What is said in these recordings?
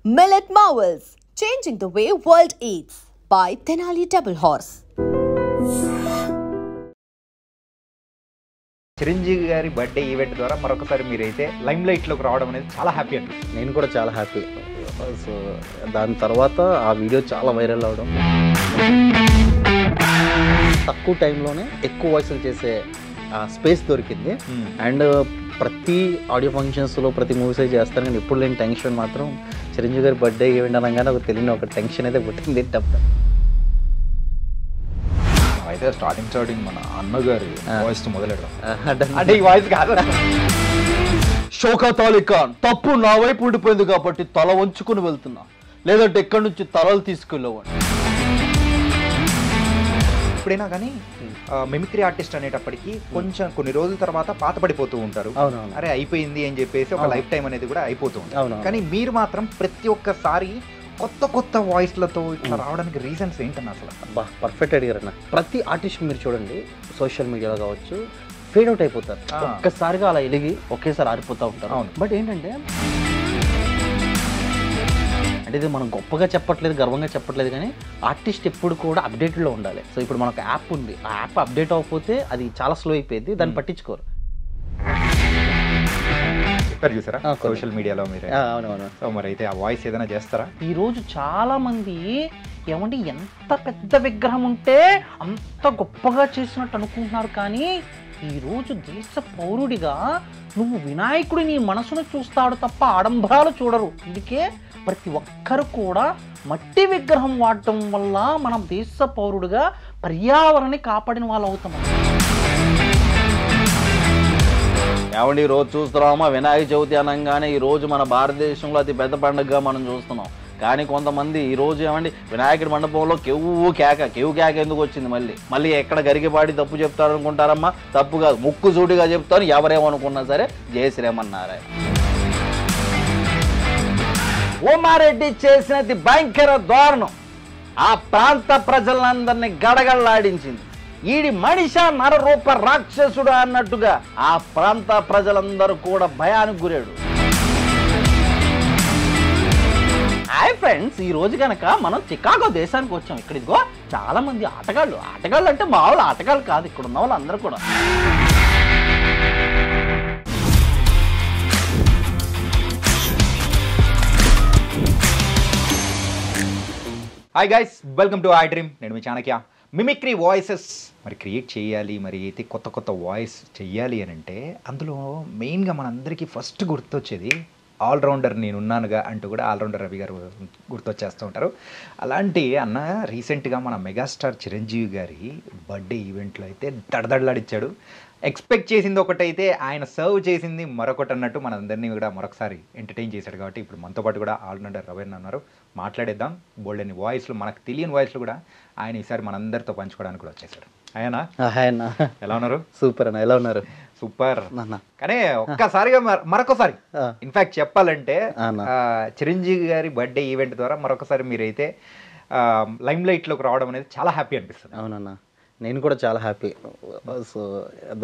Millet Marvels, changing the way world eats by Tenali Double Horse. Chiranjeevi గారి birthday event ద్వారా మరొకసారి మీరైతే lime లైట్లోకి రావడం అనేది చాలా హ్యాపీ అనిపిస్తుంది. నేను కూడా చాలా హ్యాపీ. సో దాని తర్వాత ఆ వీడియో చాలా వైరల్ అవడం, తక్కువ టైంలోనే ఎక్కువ వాయిస్లు చేసే స్పేస్ దొరికింది. అండ్ ప్రతి ఆడియో ఫంక్షన్స్లో ప్రతి మూవీస్ చేస్తాను, కానీ ఎప్పుడు లేని టెన్షన్ మాత్రం చిరంజీవి గారి బర్త్డే ఈవెంట్ అనగానే ఒక తెలియని ఒక టెన్షన్ అయితే పుట్టింది. అయితే స్టార్టింగ్ మన అన్నగారి వాయిస్ మొదలెడదాం. అంటే ఈ వాయిస్ కాదు, షౌకత్ అలీ ఖాన్ తప్పు నా వైపు ఉండిపోయింది కాబట్టి తల వంచుకుని వెళ్తున్నా, లేదంటే ఎక్కడి నుంచి తలలు తీసుకెళ్ళేవాడు. ఎప్పుడైనా కానీ మిమిక్రీ ఆర్టిస్ట్ అనేటప్పటికి కొంచెం కొన్ని రోజుల తర్వాత పాత పడిపోతూ ఉంటారు. అరే అయిపోయింది అని చెప్పేసి ఒక లైఫ్ టైం అనేది కూడా అయిపోతూ ఉంటుంది. కానీ మీరు మాత్రం ప్రతి ఒక్కసారి కొత్త కొత్త వాయిస్లతో ఇట్లా రావడానికి రీజన్స్ ఏంటన్నా? అసలు పర్ఫెక్ట్ అడిగారు అన్న. ప్రతి ఆర్టిస్ట్ మీరు చూడండి, సోషల్ మీడియాలో కావచ్చు, ఫేడ్ అవుట్ అయిపోతారు. ఒక్కసారిగా అలా ఎలిగి ఒకేసారి ఆరిపోతూ ఉంటారు. బట్ ఏంటంటే ఇది మనం గొప్పగా చెప్పట్లేదు, గర్వంగా చెప్పట్లేదు, కానీ ఆర్టిస్ట్ ఎప్పుడు కూడా అప్డేట్లో ఉండాలి. సో ఇప్పుడు మనకు యాప్ ఉంది, ఆ యాప్ అప్డేట్ అవ్వకపోతే అది చాలా స్లో అయిపోయింది, దాన్ని పట్టించుకోరు. చూసారా సోషల్ మీడియాలో మీరు? అవునవును. సో మరి అయితే ఆ వాయిస్ ఏదైనా చేస్తారా? ఈరోజు చాలా మంది ఏమంటే ఎంత పెద్ద విగ్రహం ఉంటే అంత గొప్పగా చేసినట్టు అనుకుంటున్నారు, కానీ ఈరోజు దేశ పౌరుడిగా నువ్వు వినాయకుడి నీ మనసును చూస్తాడు తప్ప ఆడంబరాలు చూడరు. అందుకే ప్రతి ఒక్కరు కూడా మట్టి విగ్రహం వాడటం వల్ల మనం దేశ పౌరుడిగా పర్యావరణాన్ని కాపాడిన వాళ్ళు అవుతాం. ఏమండి ఈరోజు చూస్తున్నామా, వినాయక చవితి అనగానే ఈరోజు మన భారతదేశంలో అతి పెద్ద పండుగగా మనం చూస్తున్నాం. కానీ కొంతమంది ఈరోజు ఏమండి వినాయకుడి మండపంలో కేవు కేక ఎందుకు వచ్చింది? మళ్ళీ ఎక్కడ గరిగిపాడి తప్పు చెప్తారు అనుకుంటారమ్మా? తప్పు కాదు, ముక్కు సూటిగా చెప్తారు. ఎవరేమనుకున్నా సరే జయశ్రీమన్నారా. ఉమారెడ్డి చేసినది భయంకర దారుణం, ఆ ప్రాంత ప్రజలందరినీ గడగడలాడించింది. ఈడి మనిష నరరూప రాక్షసుడు అన్నట్టుగా ఆ ప్రాంత ప్రజలందరూ కూడా భయానికి గురాడు. హాయ్ ఫ్రెండ్స్, ఈ రోజు కనుక మనం చికాగో దేశానికి వచ్చాం. ఇక్కడ ఇదిగో చాలా మంది ఆటగాళ్ళు అంటే మామూలు ఆటగాళ్ళు కాదు, ఇక్కడ ఉన్న వాళ్ళు అందరూ కూడా. Hi guys, welcome to I dream. నేను మీ చాణక్య. మిమిక్రీ వాయిసెస్ మరి క్రియేట్ చేయాలి, మరి అయితే కొత్త వాయిస్ చెయ్యాలి అని అంటే అందులో మెయిన్గా మనందరికీ ఫస్ట్ గుర్తొచ్చేది ఆల్రౌండర్ నేనున్నానుగా అంటూ కూడా ఆల్రౌండర్ రవి గారు గుర్తొచ్చేస్తూ ఉంటారు. అలాంటి అన్న రీసెంట్గా మన మెగాస్టార్ చిరంజీవి గారి బర్త్డే ఈవెంట్లో అయితే దడదడలాడిచ్చాడు. ఎక్స్పెక్ట్ చేసింది ఒకటైతే ఆయన సర్వ్ చేసింది మరొకటి అన్నట్టు మనందరినీ కూడా మరొకసారి ఎంటర్టైన్ చేశాడు. కాబట్టి ఇప్పుడు మనతో పాటు కూడా ఆల్రౌండర్ రవి అన్న ఉన్నారు. మాట్లాడేద్దాం. బోల్డెన్ని వాయిస్లు, మనకు తెలియని వాయిస్లు కూడా ఆయన ఈసారి మనందరితో పంచుకోవడానికి కూడా వచ్చేసారు. ఆయన ఎలా ఉన్నారు? సూపర్ అన్న, ఎలా ఉన్నారు? సూపర్. కానీ ఒక్కసారిగా మరొకసారి ఇన్ఫాక్ట్ చెప్పాలంటే చిరంజీవి గారి బర్త్డే ఈవెంట్ ద్వారా మరొకసారి మీరైతే లైమ్ లైట్లోకి రావడం అనేది చాలా హ్యాపీ అనిపిస్తుంది. అవునన్నా, నేను కూడా చాలా హ్యాపీ. సో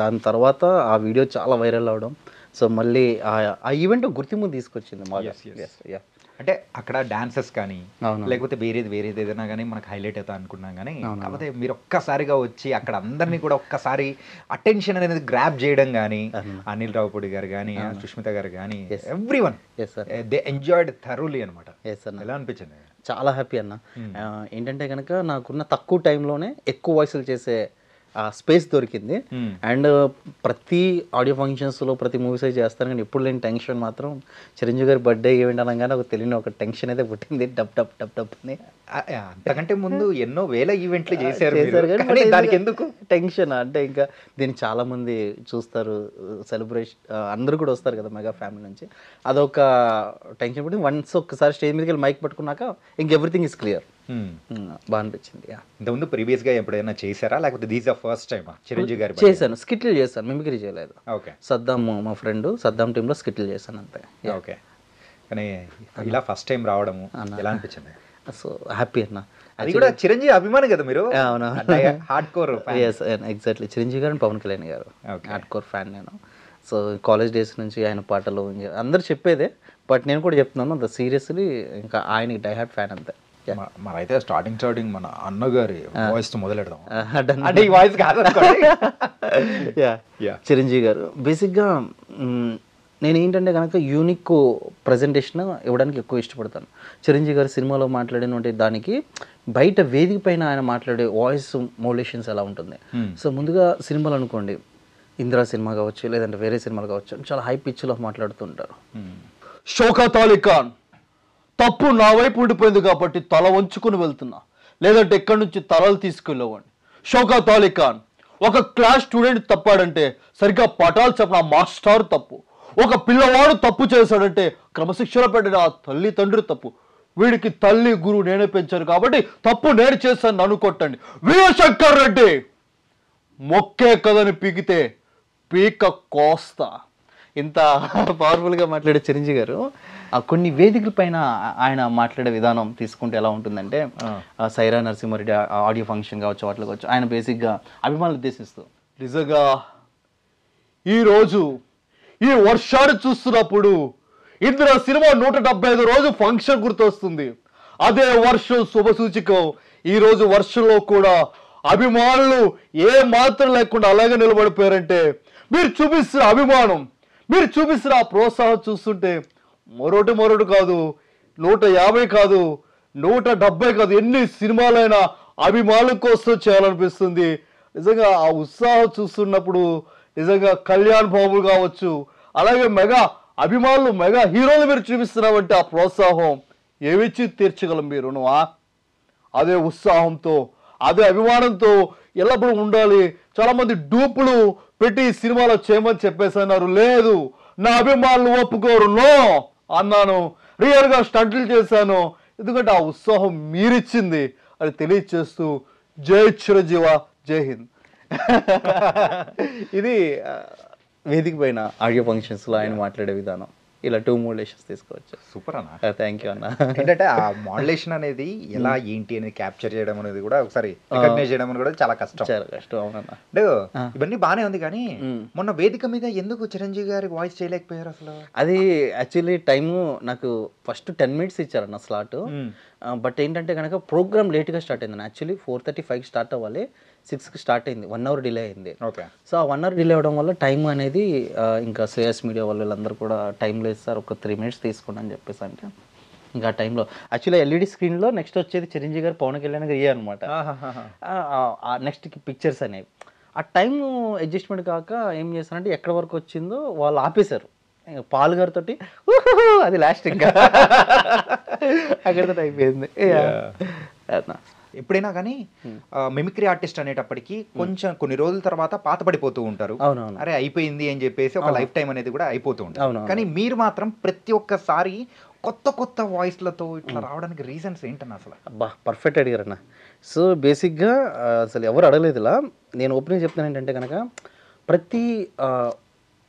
దాని తర్వాత ఆ వీడియో చాలా వైరల్ అవడం, సో మళ్ళీ ఆ ఈవెంట్ గుర్తింపు తీసుకొచ్చింది. అంటే అక్కడ డాన్సెస్ కానీ లేకపోతే వేరేది ఏదైనా కానీ మనకు హైలైట్ అవుతా అనుకున్నాం, కానీ కాకపోతే మీరు ఒక్కసారిగా వచ్చి అక్కడ అందరినీ కూడా ఒక్కసారి అటెన్షన్ అనేది గ్రాప్ చేయడం కానీ, అనిల్ రావుపూడి గారు కానీ, సుష్మిత గారు కానీ, ఎవ్రీవన్ దే ఎంజాయ్డ్ థరోలీ అనమాట. ఎలా అనిపించింది? చాలా హ్యాపీ అన్న. ఏంటంటే కనుక నాకున్న తక్కువ టైంలోనే ఎక్కువ వాయిస్లు చేసే స్పేస్ దొరికింది. అండ్ ప్రతి ఆడియో ఫంక్షన్స్లో ప్రతి మూవీస్ చేస్తాను, కానీ ఎప్పుడు లేని టెన్షన్ మాత్రం చిరంజీవి గారి బర్త్డే ఈవెంట్ అనగానే ఒక తెలియని ఒక టెన్షన్ అయితే పుట్టింది. డప్ అని. అంతకంటే ముందు ఎన్నో వేల ఈవెంట్లు చేశారు, దానికి ఎందుకు టెన్షన్ అంటే ఇంకా దీన్ని చాలా మంది చూస్తారు, సెలబ్రేషన్ అందరూ కూడా వస్తారు కదా మెగా ఫ్యామిలీ నుంచి, అదొక టెన్షన్ పుట్టింది. వన్స్ ఒక్కసారి స్టేజ్ మీదకి వెళ్ళి మైక్ పట్టుకున్నాక ఇంక ఎవ్రీథింగ్ ఇస్ క్లియర్. బాగా అనిపించింది. ఇంతకుముందు ప్రీవియస్గా ఎప్పుడైనా చేశారా, లేకపోతే these are first time Chiranjeevi garu? చేశాను, స్కిట్లు చేశాను, మిమిక్రీ చేయలేదు. ఓకే. సద్దాం మా ఫ్రెండ్ సద్దాం టీంలో స్కిట్లు చేశాను అంతే. ఓకే. కానీ ఇలా ఫస్ట్ టైం రావడము ఎలా అనిపించింది? సో హ్యాపీ అన్న. అది కూడా చిరంజీవి అభిమాని కదా మీరు? అవును, హార్డ్ కోర్. ఎగ్జాక్ట్లీ, చిరంజీవి గారు, పవన్ కళ్యాణ్ గారు హార్డ్ కోర్ ఫ్యాన్ నేను. సో కాలేజ్ డేస్ నుంచి ఆయన పాటలు అందరు చెప్పేదే, బట్ నేను కూడా చెప్తున్నాను ద సీరియస్లీ ఇంకా ఆయనకి డైహార్డ్ ఫ్యాన్ అంతే. మరైతే స్టార్టింగ్ మన అన్నగారి వాయిస్ మొదలెడదాం. Done. అంటే ఈ వాయిస్ కాదు చిరంజీవి గారు బేసిక్గా నేను ఏంటంటే కనుక యూనిక్ ప్రజెంటేషన్ ఇవ్వడానికి ఎక్కువ ఇష్టపడతాను. చిరంజీవి గారు సినిమాలో మాట్లాడిన దానికి బయట వేదిక పైన ఆయన మాట్లాడే వాయిస్ మోడ్యులేషన్స్ ఎలా ఉంటుంది. సో ముందుగా సినిమాలు అనుకోండి, ఇందిరా సినిమా కావచ్చు లేదంటే వేరే సినిమాలు కావచ్చు, చాలా హై పిచ్లో మాట్లాడుతుంటారు. షౌకత్ అలీ ఖాన్ తప్పు నా వైపు ఉండిపోయింది కాబట్టి తల వంచుకుని వెళ్తున్నా, లేదంటే ఎక్కడి నుంచి తలలు తీసుకెళ్ళేవాడిని. షౌకత్ అలీ ఖాన్ ఒక క్లాస్ స్టూడెంట్ తప్పాడంటే సరిగ్గా పటాలు చెప్పిన మాస్టర్ తప్పు. ఒక పిల్లవాడు తప్పు చేశాడంటే క్రమశిక్షణ పెట్టిన ఆ తల్లి తండ్రి తప్పు. వీడికి తల్లి గురువు నేనే పెంచాను కాబట్టి తప్పు నేను చేశాను నన్ను కొట్టండి. వీరశంకర్ రెడ్డి మొక్కే కథని పీకితే పీక కోస్తా. ఇంత పవర్ఫుల్గా మాట్లాడే చిరంజీవి గారు కొన్ని వేదికల పైన ఆయన మాట్లాడే విధానం తీసుకుంటే ఎలా ఉంటుందంటే, సైరా నరసింహారెడ్డి ఆడియో ఫంక్షన్ కావచ్చు, వాటిలో కావచ్చు, ఆయన బేసిక్గా అభిమానులు ఉద్దేశిస్తూ నిజంగా ఈరోజు ఈ వర్షాన్ని చూస్తున్నప్పుడు ఇందిరా సినిమా 175 రోజు ఫంక్షన్ గుర్తొస్తుంది. అదే వర్షం శుభసూచికం. ఈరోజు వర్షంలో కూడా అభిమానులు ఏ మాత్రం లేకుండా అలాగే నిలబడిపోయారంటే మీరు చూపిస్తున్న అభిమానం, మీరు చూపిస్తున్న ఆ ప్రోత్సాహం చూస్తుంటే మరొకటి కాదు, 150 కాదు, 170 కాదు, ఎన్ని సినిమాలైనా అభిమానుల కోసం చేయాలనిపిస్తుంది. నిజంగా ఆ ఉత్సాహం చూస్తున్నప్పుడు నిజంగా కళ్యాణ్ బాబు కావచ్చు, అలాగే మెగా అభిమానులు మెగా హీరోలు మీరు చూపిస్తున్నామంటే ఆ ప్రోత్సాహం ఏమిచ్చి తీర్చగలం మీరు? అదే ఉత్సాహంతో అదే అభిమానంతో ఎల్లప్పుడూ ఉండాలి. చాలామంది డూపులు పెట్టి సినిమాలో చేయమని చెప్పేసన్నారు. లేదు, నా అభిమానులు ఒప్పుకోరు, నో అన్నాను. రియల్గా స్టంట్లు చేశాను, ఎందుకంటే ఆ ఉత్సాహం మీరిచ్చింది అని తెలియచేస్తూ జై చిరంజీవ, జై హింద్. ఇది వేదిక పైన ఆడియో ఫంక్షన్స్లో ఆయన మాట్లాడే విధానం. ఇలా 2 మోడ్యులేషన్స్ తీసుకోవచ్చు. సూపర్ అన్న. థ్యాంక్ యూ అన్న. ఏంటంటే ఆ మోడ్యులేషన్ అనేది ఎలా ఏంటి అనేది క్యాప్చర్ చేయడం అనేది కూడా ఒకసారి రికగ్నైజ్ చేయడం అనేది కూడా చాలా కష్టం. అవునన్న. అంటే ఇవన్నీ బానే ఉంది కానీ మొన్న వేదిక మీద ఎందుకు చిరంజీవి గారి వాయిస్ చేయలేకపోయారు అసలు? అది యాక్చువల్లీ టైము నాకు ఫస్ట్ 10 minutes ఇచ్చారన్న స్లాట్. బట్ ఏంటంటే కనుక ప్రోగ్రామ్ లేట్గా స్టార్ట్ అయింది. యాక్చువల్లీ 4:35 స్టార్ట్ అవ్వాలి, 6కి స్టార్ట్ అయింది. 1 hour డిలే అయింది. ఓకే. సో ఆ 1 hour డిలే అవ్వడం వల్ల టైం అనేది ఇంకా శ్రేయస్ మీడియా వాళ్ళందరూ కూడా టైం లేదు సార్, ఒక 3 minutes తీసుకోండి అని చెప్పేసి అంటే ఇంకా ఆ టైంలో యాక్చువల్లీ ఎల్ఈడి స్క్రీన్లో నెక్స్ట్ వచ్చేది చిరంజీవి గారు పవన్ కళ్యాణ్ గారు ఇయ్య అనమాట. నెక్స్ట్ పిక్చర్స్ అనేవి ఆ టైం అడ్జస్ట్మెంట్ కాక ఏం చేశారంటే ఎక్కడి వరకు వచ్చిందో వాళ్ళు ఆపేశారు. పాల్ గారితో అది లాస్ట్ ఇంకా అక్కడితో అయిపోయింది. ఎప్పుడైనా కానీ మిమిక్రీ ఆర్టిస్ట్ అనేటప్పటికి కొంచెం కొన్ని రోజుల తర్వాత పాత పడిపోతూ ఉంటారు. అరే అయిపోయింది అని చెప్పేసి ఒక లైఫ్ టైం అనేది కూడా అయిపోతూ ఉంటారు. కానీ మీరు మాత్రం ప్రతి ఒక్కసారి కొత్త వాయిస్లతో ఇట్లా రావడానికి రీజన్స్ ఏంటన్నా అసలు? అబ్బా పర్ఫెక్ట్ అడిగారన్న. సో బేసిక్గా అసలు ఎవరు అడగలేదు ఇలా. నేను ఓపెనింగ్ చెప్తాను ఏంటంటే కనుక ప్రతి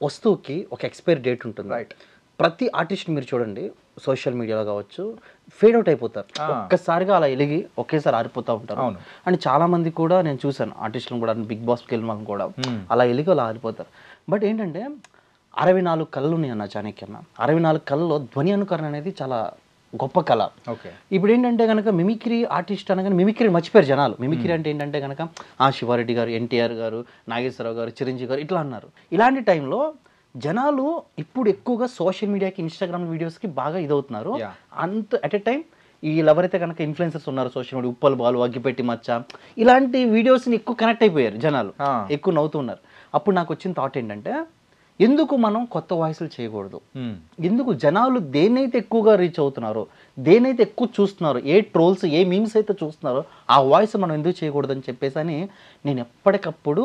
వస్తువుకి ఒక ఎక్స్పైరీ డేట్ ఉంటుంది. రైట్. ప్రతి ఆర్టిస్ట్ మీరు చూడండి సోషల్ మీడియాలో కావచ్చు ఫేడ్ అవుట్ అయిపోతారు. ఒక్కసారిగా అలా ఎలిగి ఒకేసారి ఆరిపోతూ ఉంటారు. అండ్ చాలా మంది కూడా నేను చూసాను ఆర్టిస్టులను కూడా, బిగ్ బాస్కి వెళ్ళిన వాళ్ళని కూడా అలా ఎలిగి అలా ఆరిపోతారు. బట్ ఏంటంటే 64 కళలు ఉన్నాయి అన్న చాణక్యన్న. 64 కళలో ధ్వని అనుకరణ అనేది చాలా గొప్ప కళ. ఇప్పుడు ఏంటంటే కనుక మిమిక్రీ ఆర్టిస్ట్ అనగానే మిమిక్రీ మర్చిపోయారు జనాలు. మిమిక్రీ అంటే ఏంటంటే కనుక శివారెడ్డి గారు, ఎన్టీఆర్ గారు, నాగేశ్వరరావు గారు, చిరంజీవి గారు ఇట్లా అన్నారు. ఇలాంటి టైంలో జనాలు ఇప్పుడు ఎక్కువగా సోషల్ మీడియాకి, ఇన్స్టాగ్రామ్ వీడియోస్కి బాగా ఇదవుతున్నారు. అంత అట్ ఎ టైం వీళ్ళు ఎవరైతే కనుక ఇన్ఫ్లుయెన్సర్స్ ఉన్నారో సోషల్ మీడియా, ఉప్పల్ బాలు, అగ్గిపెట్టి మచ్చ, ఇలాంటి వీడియోస్ని ఎక్కువ కనెక్ట్ అయిపోయారు జనాలు, ఎక్కువ నవ్వుతున్నారు. అప్పుడు నాకు వచ్చిన థాట్ ఏంటంటే ఎందుకు మనం కొత్త వాయిస్లు చేయకూడదు? ఎందుకు జనాలు దేన్నైతే ఎక్కువగా రీచ్ అవుతున్నారో, దేన్నైతే ఎక్కువ చూస్తున్నారో, ఏ ట్రోల్స్ ఏ మీమ్స్ అయితే చూస్తున్నారో ఆ వాయిస్ మనం ఎందుకు చేయకూడదు అని చెప్పేసి అని నేను ఎప్పటికప్పుడు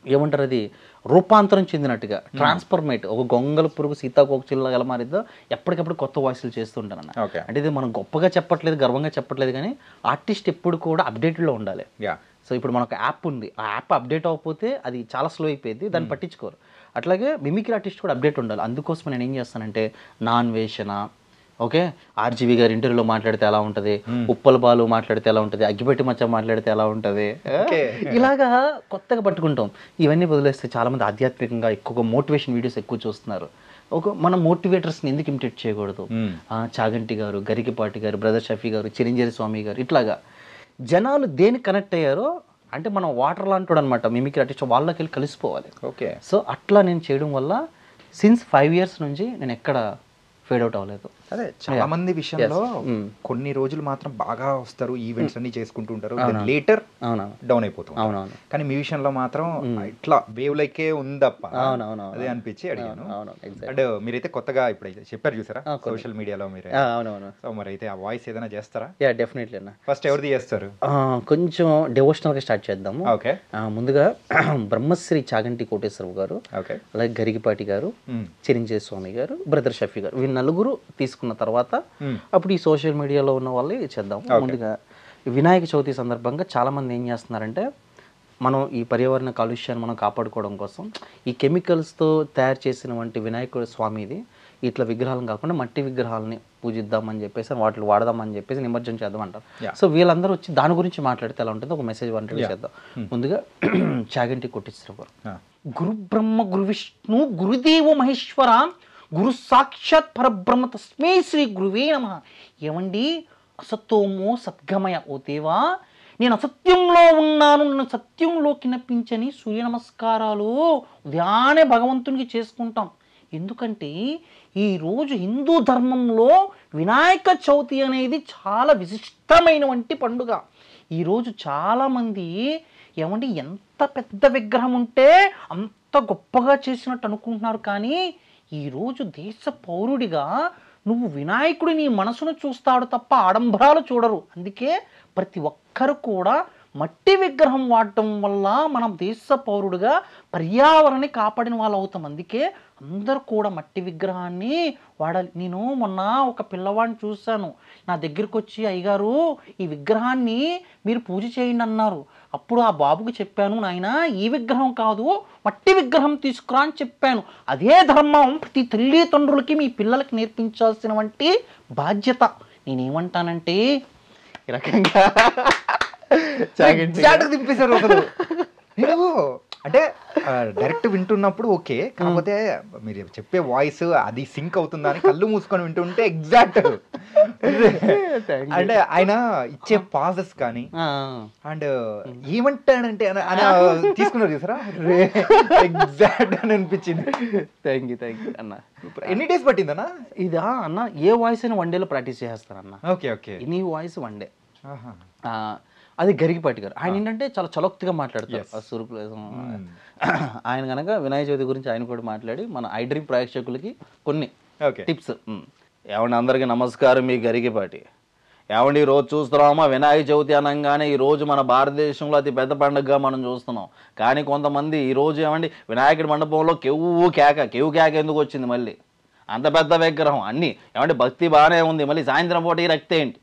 ఏమంటారు అది రూపాంతరం చెందినట్టుగా ట్రాన్స్ఫర్మేట్ ఒక గొంగల పురుగు సీతాకోకచిలుగా ఎలా మారిద్దో ఎప్పటికప్పుడు కొత్త వాయిస్లు చేస్తుంటాను అన్న. అంటే ఇది మనం గొప్పగా చెప్పట్లేదు, గర్వంగా చెప్పట్లేదు, కానీ ఆర్టిస్ట్ ఎప్పుడు కూడా అప్డేటెడ్లో ఉండాలి. సో ఇప్పుడు మనకు యాప్ ఉంది, ఆ యాప్ అప్డేట్ అవ్వకపోతే అది చాలా స్లో అయిపోయింది, దాన్ని పట్టించుకోరు. అట్లాగే మిమిక్రీ ఆర్టిస్ట్ కూడా అప్డేట్ ఉండాలి. అందుకోసం నేను ఏం చేస్తానంటే నాన్వేషణ, ఓకే, ఆర్జీవి గారి ఇంటర్వ్యూలో మాట్లాడితే ఎలా ఉంటుంది, ఉప్పల బాలు మాట్లాడితే ఎలా ఉంటుంది, అగ్గిపెట్టి మచ్చ మాట్లాడితే ఎలా ఉంటుంది, ఇలాగా కొత్తగా పట్టుకుంటాం. ఇవన్నీ వదిలేస్తే చాలామంది ఆధ్యాత్మికంగా ఎక్కువగా మోటివేషన్ వీడియోస్ ఎక్కువ చూస్తున్నారు. మన మోటివేటర్స్ని ఎందుకు ఇమిటేట్ చేయకూడదు? చాగంటి గారు, గరికిపాటి గారు, బ్రదర్ షఫీ గారు, చిరంజీవి స్వామి గారు, ఇట్లాగా జనాలు దేనికి కనెక్ట్ అయ్యారో అంటే మనం వాటర్ లాంటి అనమాట మిమిక్రీ ఆర్టిస్ట్, వాళ్ళకి వెళ్ళి కలిసిపోవాలి. ఓకే. సో అట్లా నేను చేయడం వల్ల సిన్స్ 5 years నుంచి నేను ఎక్కడ ఫేడ్ అవుట్ అవ్వలేదు. అదే చాలా మంది విషయంలో కొన్ని రోజులు మాత్రం బాగా వస్తారు, ఈవెంట్స్ అన్ని చేసుకుంటూ ఉంటారు, లేటర్ డౌన్ అయిపోతుంది. అవునవును. కానీ మీ విషయంలో మాత్రం ఇట్లా వేవ్ లైకే ఉందప్ప. అదే అనిపించి అడిగాను. అండ్ మీరైతే కొత్తగా ఇప్పుడైతే చెప్పారు చూసారా సోషల్ మీడియాలో మీరు, సో మరి అయితే ఆ వాయిస్ ఏదైనా చేస్తారా? యా డెఫినెట్లీ అన్న. ఫస్ట్ ఎవరిది చేస్తారు? కొంచెం డివోషనల్ గా స్టార్ట్ చేద్దాము. ఓకే. ముందుగా బ్రహ్మశ్రీ చాగంటి కోటేశ్వరరావు గారు, అలాగే గరికిపాటి గారు, చిరంజీవి స్వామి గారు, బ్రదర్ షఫీ గారు, వీళ్ళు నలుగురు తీసుకున్న తర్వాత అప్పుడు ఈ సోషల్ మీడియాలో ఉన్న వాళ్ళే చేద్దాం. ముందుగా వినాయక చవితి సందర్భంగా చాలా మంది ఏం చేస్తున్నారంటే మనం ఈ పర్యావరణ కాలుష్యాన్ని మనం కాపాడుకోవడం కోసం ఈ కెమికల్స్తో తయారు చేసిన వంటి వినాయకుడు స్వామిది ఇట్లా విగ్రహాలను కాకుండా మట్టి విగ్రహాలని పూజిద్దామని చెప్పేసి వాటిని వాడదామని చెప్పేసి నిమజ్జనం చేద్దాం అంటారు. సో వీళ్ళందరూ వచ్చి దాని గురించి మాట్లాడితే ఎలా ఉంటుంది, ఒక మెసేజ్ వంటి చేద్దాం. ముందుగా చాగంటి కోటేశ్వరరావు గారు, గురు బ్రహ్మ గురు విష్ణు గురుదేవ మహేశ్వర గురు సాక్షాత్ పరబ్రహ్మ తస్మై శ్రీ గురువే నమః. ఏమండి, అసతోమో సద్గమయ, ఓ దేవా నేను అసత్యంలో ఉన్నాను, నన్ను సత్యంలోకి నప్పించని సూర్య నమస్కారాలు ఉదయాన్నే భగవంతునికి చేసుకుంటాం. ఎందుకంటే ఈరోజు హిందూ ధర్మంలో వినాయక చవితి అనేది చాలా విశిష్టమైనటువంటి పండుగ. ఈరోజు చాలామంది ఏమంటే ఎంత పెద్ద విగ్రహం ఉంటే అంత గొప్పగా చేసినట్టు అనుకుంటున్నారు. కానీ ఈరోజు దేశ పౌరుడిగా నువ్వు వినాయకుడి నీ మనసును చూస్తాడు తప్ప ఆడంబరాలు చూడరు. అందుకే ప్రతి ఒక్కరు కూడా మట్టి విగ్రహం వాడటం వల్ల మనం దేశ పౌరుడిగా పర్యావరణాన్ని కాపాడిన వాళ్ళు అవుతాం. అందుకే అందరూ కూడా మట్టి విగ్రహాన్ని వాడాలి. నేను మొన్న ఒక పిల్లవాడిని చూశాను, నా దగ్గరికి వచ్చి అయ్యగారు ఈ విగ్రహాన్ని మీరు పూజ చేయండి అన్నారు. అప్పుడు ఆ బాబుకి చెప్పాను, నాయన ఈ విగ్రహం కాదు మట్టి విగ్రహం తీసుకురా అని చెప్పాను. అదే ధర్మం ప్రతి తల్లిదండ్రులకి మీ పిల్లలకి నేర్పించాల్సిన వంటి బాధ్యత. నేనేమంటానంటే ఈ రకంగా దింపేశారు అసలు. నేను అంటే డైరెక్ట్ వింటున్నప్పుడు ఓకే, కాకపోతే మీరు చెప్పే వాయిస్ అది సింక్ అవుతుందా అని కళ్ళు మూసుకొని వింటుంటే ఎగ్జాక్ట్ అంటే ఆయన ఇచ్చే పాజెస్ కానీ అండ్ ఏమంటాడంటే తీసుకున్నారు చూసారా, ఎగ్జాక్ట్ అని అనిపించింది. థ్యాంక్ యూ అన్న. ఎన్ని డేస్ పట్టిందన్నా ఇదా అన్న? ఏ వాయిస్ అయినా 1 dayలో ప్రాక్టీస్ చేస్తారన్న. Okay okay. Any voice 1 day. అది గరికిపాటి గారు, ఆయన ఏంటంటే చాలా చలోక్తిగా మాట్లాడతారు. ఆయన కనుక వినాయక చవితి గురించి ఆయన కూడా మాట్లాడి మన ఐ డ్రీమ్ ప్రేక్షకులకి కొన్ని టిప్స్. ఏమండి అందరికీ నమస్కారం, మీ గరికిపాటి. ఏమండి ఈరోజు చూస్తున్నామా వినాయక చవితి అనగానే ఈరోజు మన భారతదేశంలో అతి పెద్ద పండుగగా మనం చూస్తున్నాం. కానీ కొంతమంది ఈరోజు ఏమండి వినాయకుడి మండపంలో కేవు కేక ఎందుకు వచ్చింది, మళ్ళీ అంత పెద్ద విగ్రహం అన్నీ ఏమంటే భక్తి బాగానే ఉంది, మళ్ళీ సాయంత్రం పూట ఈ రక్తి ఏంటి?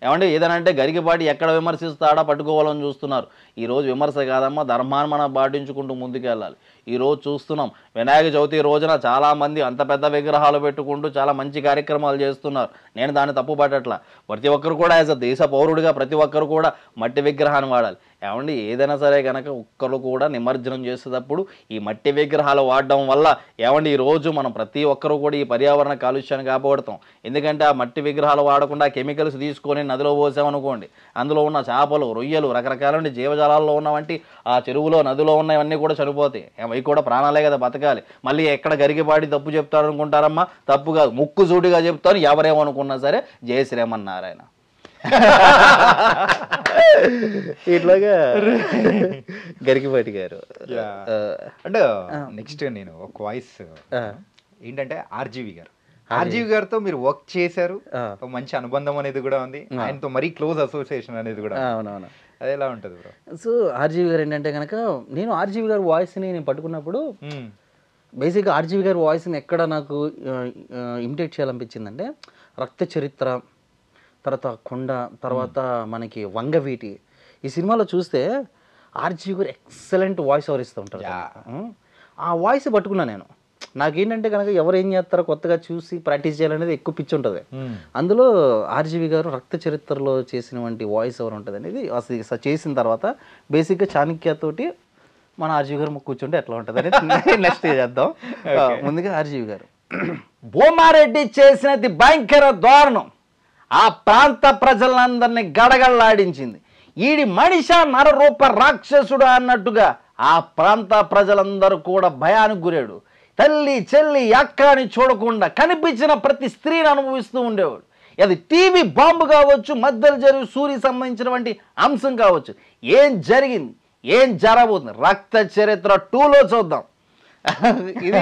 ఏమంటే ఏదనంటే గరికిపాటి ఎక్కడ విమర్శిస్తాడా పట్టుకోవాలని చూస్తున్నారు. ఈరోజు విమర్శ కాదమ్మా, ధర్మాన్ని మనం పాటించుకుంటూ ముందుకెళ్ళాలి. ఈరోజు చూస్తున్నాం వినాయక చవితి రోజున చాలామంది అంత పెద్ద విగ్రహాలు పెట్టుకుంటూ చాలా మంచి కార్యక్రమాలు చేస్తున్నారు. నేను దాన్ని తప్పు పట్టట్లా. ప్రతి ఒక్కరు కూడా యాజ్ అ దేశ పౌరుడిగా ప్రతి ఒక్కరు కూడా మట్టి విగ్రహాన్ని వాడాలి. ఏమండి ఏదైనా సరే కనుక ఒక్కరు కూడా నిమజ్జనం చేసేటప్పుడు ఈ మట్టి విగ్రహాలు వాడడం వల్ల ఏమండి ఈరోజు మనం ప్రతి ఒక్కరు కూడా ఈ పర్యావరణ కాలుష్యాన్ని కాపాడుతాం. ఎందుకంటే ఆ మట్టి విగ్రహాలు వాడకుండా కెమికల్స్ తీసుకొని నదిలో పోసామనుకోండి, అందులో ఉన్న చేపలు, రొయ్యలు, రకరకాల జీవజాలాల్లో ఉన్నవంటి ఆ చెరువులో నదిలో ఉన్నవన్నీ కూడా చనిపోతాయి. అవి కూడా ప్రాణాలే కదా, బతకాలి. మళ్ళీ ఎక్కడ గరికిపాటి తప్పు చెప్తారు అనుకుంటారమ్మా? తప్పు కాదు, ముక్కు సూటిగా చెప్తాను. ఎవరేమనుకున్నా సరే జయ శ్రీమన్నారాయణ. ఇట్లాగా గరికిపాటి గారు. అంటే నెక్స్ట్ నేను ఒక వాయిస్ ఏంటంటే ఆర్జీవి గారితో మీరు వర్క్ చేశారు, మంచి అనుబంధం అనేది కూడా ఉంది, ఆయనతో మరీ క్లోజ్ అసోసియేషన్ అనేది కూడా. అవునవును. అది ఎలా ఉంటుంది బ్రో? సో ఆర్జీవి గారు ఏంటంటే కనుక నేను ఆర్జీవి గారి వాయిస్ని నేను పట్టుకున్నప్పుడు బేసిక్గా ఆర్జీవి గారి వాయిస్ని ఎక్కడ నాకు ఇమిటేట్ చేయాలనిపించిందంటే రక్త చరిత్ర, తర్వాత కొండ, తర్వాత మనకి వంగవీటి, ఈ సినిమాలో చూస్తే ఆర్జీవి గారు ఎక్సలెంట్ వాయిస్ ఓవర్ ఇస్తూ ఉంటారు. ఆ వాయిస్ పట్టుకున్నా నేను. నాకేంటంటే కనుక ఎవరు ఏం చేస్తారో కొత్తగా చూసి ప్రాక్టీస్ చేయాలనేది ఎక్కువ పిచ్చి ఉంటుంది. అందులో ఆర్జీవి గారు రక్త చరిత్రలో చేసినటువంటి వాయిస్ ఓవర్ ఉంటుంది అనేది అసలు చేసిన తర్వాత బేసిక్గా చాణక్యతోటి మన ఆర్జీవి గారు కూర్చుంటే ఎట్లా ఉంటుంది అనేది నెక్స్ట్ చేద్దాం. ముందుగా ఆర్జీవి గారు భూమారెడ్డి చేసినది భయంకర దారుణం. ఆ ప్రాంత ప్రజలందరినీ గడగడలాడించింది. ఈడి మనిష నరరూప రాక్షసుడు అన్నట్టుగా ఆ ప్రాంత ప్రజలందరూ కూడా భయానికి గురాడు. తల్లి చెల్లి అక్క అని చూడకుండా కనిపించిన ప్రతి స్త్రీని అనుభవిస్తూ ఉండేవాడు. అది టీవీ బాంబు కావచ్చు, మధ్యలో జరిగి సూర్యకి సంబంధించినటువంటి అంశం కావచ్చు. ఏం జరిగింది, ఏం జరగబోతుంది రక్త చరిత్ర 2లో చూద్దాం. ఇది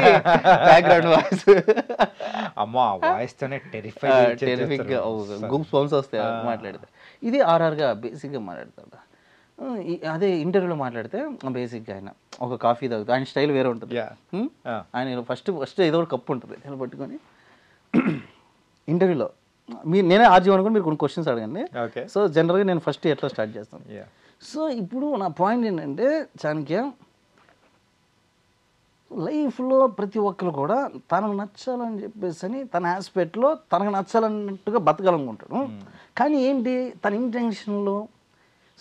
బ్యాక్గ్రౌండ్ వాయిస్. అమ్మా వాయిస్ తోనే టెరిఫిక్గా గూప్స్ బంప్స్ వస్తాయి మాట్లాడితే. ఇది ఆర్ఆర్గా బేసిక్గా మాట్లాడతాడు. అదే ఇంటర్వ్యూలో మాట్లాడితే బేసిక్గా ఆయన ఒక కాఫీ తాగుతాడు. ఆయన స్టైల్ వేరే ఉంటుంది. ఆయన ఫస్ట్ ఏదో ఒక కప్పు ఉంటుంది నేను పట్టుకొని ఇంటర్వ్యూలో నేనే ఆర్జీ అనుకుని మీరు కొన్ని క్వశ్చన్స్ అడగండి. సో జనరల్గా నేను ఫస్ట్ ఎట్లా స్టార్ట్ చేస్తాను. సో ఇప్పుడు నా పాయింట్ ఏంటంటే చాణక్య లైఫ్లో ప్రతి ఒక్కరు కూడా తనకు నచ్చాలని చెప్పేసి తన ఆస్పెక్ట్లో తనకు నచ్చాలన్నట్టుగా బతకాలనుకుంటాడు. కానీ ఏంటి తన ఇంటెన్షన్లో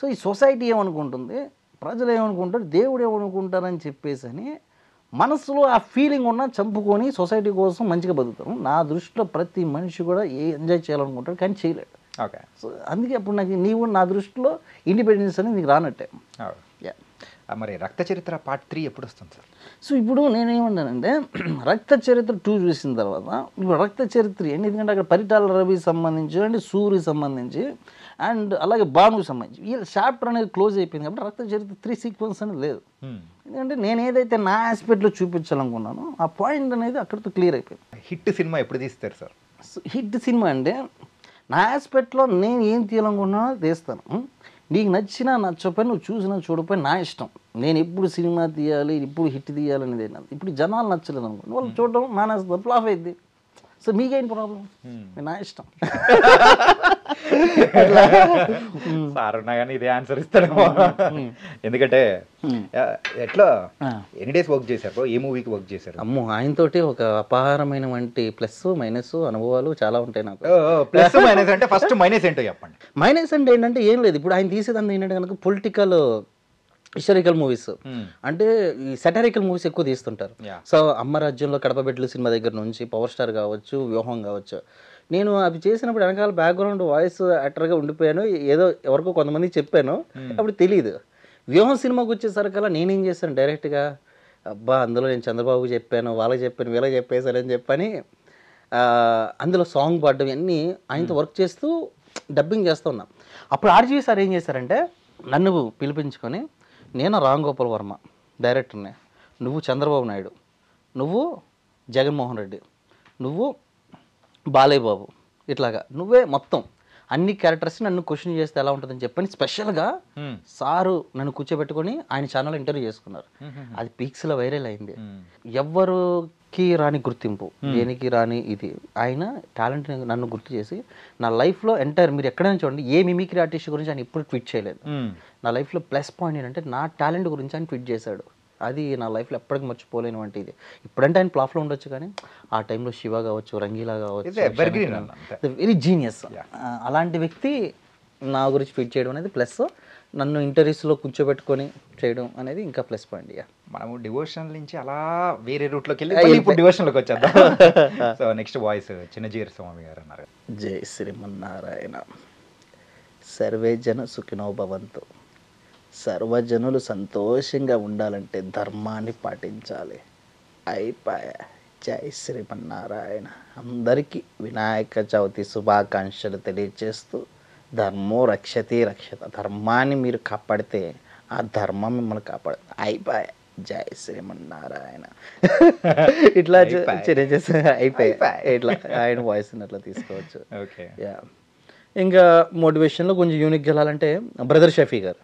సో ఈ సొసైటీ ఏమనుకుంటుంది, ప్రజలు ఏమనుకుంటారు, దేవుడు ఏమనుకుంటారని చెప్పేసి మనసులో ఆ ఫీలింగ్ ఉన్న చంపుకొని సొసైటీ కోసం మంచిగా బతుకుతారు. నా దృష్టిలో ప్రతి మనిషి కూడా ఎంజాయ్ చేయాలనుకుంటాడు కానీ చేయలేడు. ఓకే. సో అందుకే అప్పుడు నాకు నీవు నా దృష్టిలో ఇండిపెండెన్స్ అనేది నీకు రానట్టే. మరి రక్త చరిత్ర పార్ట్ 3 ఎప్పుడు వస్తుంది సార్? సో ఇప్పుడు నేనేమన్నానంటే రక్త చరిత్ర 2 చూసిన తర్వాత ఇప్పుడు రక్త చరిత్ర ఏంటి, ఎందుకంటే అక్కడ పరిటాల రవికి సంబంధించి అండ్ సూర్యకి సంబంధించి అండ్ అలాగే భానుకి సంబంధించి ఈ చాప్టర్ అనేది క్లోజ్ అయిపోయింది. కాబట్టి రక్త చరిత్ర 3 సీక్వెన్స్ అనేది లేదు. ఎందుకంటే నేను ఏదైతే నా ఆస్పెక్ట్లో చూపించాలనుకున్నానో ఆ పాయింట్ అనేది అక్కడితో క్లియర్ అయిపోయింది. హిట్ సినిమా ఎప్పుడు తీస్తారు సార్? హిట్ సినిమా అంటే నా ఆస్పెక్ట్లో నేను ఏం తీయాలనుకున్నానో తీస్తాను. నీకు నచ్చినా నచ్చపోయి నువ్వు చూసినా చూడపోయి నా ఇష్టం. నేను ఎప్పుడు సినిమా తీయాలి, ఇప్పుడు హిట్ తీయాలనేది ఏంటంటే ఇప్పుడు జనాలు నచ్చలేదు అనుకోండి, వాళ్ళు చూడడం మానేస్తారు, ఫ్లాప్ అయింది. సో మీకేంటి ప్రాబ్లం, నా ఇష్టం. సార్ ఉన్నా కానీ ఇదే ఆన్సర్ ఇస్తాను. ఎందుకంటే ఎట్లా ఎన్ని డేస్ వర్క్ చేశారు, ఏ మూవీకి వర్క్ చేశారు? అమ్మో ఆయనతోటి ఒక అపారమైన వంటి ప్లస్ మైనస్ అనుభవాలు చాలా ఉంటాయి నాకు. ప్లస్ మైనస్ అంటే ఫస్ట్ మైనస్ ఏంటో చెప్పండి. మైనస్ అంటే ఏంటంటే ఏం లేదు, ఇప్పుడు ఆయన తీసేదంతా ఏంటంటే కనుక పొలిటికల్ హిస్టారికల్ మూవీస్ అంటే ఈ సెటరికల్ మూవీస్ ఎక్కువ తీస్తుంటారు. సో అమ్మ రాజ్యంలో కడప బెడ్లు సినిమా దగ్గర నుంచి పవర్ స్టార్ కావచ్చు, వ్యూహం కావచ్చు, నేను అవి చేసినప్పుడు వెనకాల బ్యాక్గ్రౌండ్ వాయిస్ యాక్టర్గా ఉండిపోయాను. ఏదో ఎవరికో కొంతమంది చెప్పాను, అప్పుడు తెలియదు. వ్యూహం సినిమాకి వచ్చేసరికల్లా నేనేం చేశాను డైరెక్ట్గా, అబ్బా అందులో నేను చంద్రబాబు చెప్పాను, వాళ్ళకి చెప్పాను, వీళ్ళకి చెప్పేశానని చెప్పని అందులో సాంగ్ పాడడం అన్నీ ఆయనతో వర్క్ చేస్తూ డబ్బింగ్ చేస్తూ ఉన్నాం. అప్పుడు ఆర్జీవి సార్ ఏం చేశారంటే నన్ను పిలిపించుకొని, నేను రామ్ గోపాల్ వర్మ డైరెక్టర్ని, నువ్వు చంద్రబాబు నాయుడు, నువ్వు జగన్మోహన్ రెడ్డి, నువ్వు బాలయ్య బాబు, ఇట్లాగా నువ్వే మొత్తం అన్ని క్యారెక్టర్స్ నన్ను క్వశ్చన్ చేస్తే ఎలా ఉంటుందని చెప్పని స్పెషల్గా సారు నన్ను కూర్చోబెట్టుకొని ఆయన ఛానల్ ఇంటర్వ్యూ చేసుకున్నారు. అది పీక్స్లో వైరల్ అయింది. ఎవరికి రాని గుర్తింపు, దేనికి రాని ఇది, ఆయన టాలెంట్ నన్ను గుర్తు చేసి నా లైఫ్లో ఎంటైర్ మీరు ఎక్కడైనా చూడండి ఏ మిమిక్రీ ఆర్టిస్ట్ గురించి ఆయన ఇప్పుడు ట్వీట్ చేయలేదు. నా లైఫ్లో ప్లస్ పాయింట్ ఏంటంటే నా టాలెంట్ గురించి ఆయన ట్వీట్ చేశాడు. అది నా లైఫ్లో ఎప్పటికీ మర్చిపోలేని వంటిది. ఇప్పుడంటే ఆయన ప్లాఫ్లో ఉండొచ్చు కానీ ఆ టైంలో శివ కావచ్చు, రంగీలా కావచ్చు, వెరీ జీనియస్. అలాంటి వ్యక్తి నా గురించి ట్వీట్ చేయడం అనేది ప్లస్, నన్ను ఇంటర్వ్యూస్లో కూర్చోబెట్టుకొని చేయడం అనేది ఇంకా ప్లస్ పాయింట్. మనము డివోషనల్ నుంచి అలా వేరే రూట్లోకి వెళ్ళి ఇప్పుడు డివోషన్లోకి వచ్చేద్దాం. సో నెక్స్ట్ వాయిస్ చిన్నజీర స్వామి గారు అన్నారు. జై శ్రీమన్నారాయణ. సర్వే జన సుఖినో భవంతు. సర్వజనులు సంతోషంగా ఉండాలంటే ధర్మాన్ని పాటించాలి. అయిపోయా. జై శ్రీమన్నారాయణ. అందరికీ వినాయక చవితి శుభాకాంక్షలు తెలియజేస్తూ ధర్మో రక్షతి రక్షత. ధర్మాన్ని మీరు కాపాడితే ఆ ధర్మం మిమ్మల్ని కాపాడుతుంది. అయిపోయా. జై శ్రీమన్నారాయణ. ఇట్లా అయిపోయా. ఇట్లా ఆయన వాయిస్ అట్లా తీసుకోవచ్చు. ఇంకా మోటివేషన్లో కొంచెం యూనిక్ వెళ్ళాలంటే బ్రదర్ షఫీ గారు,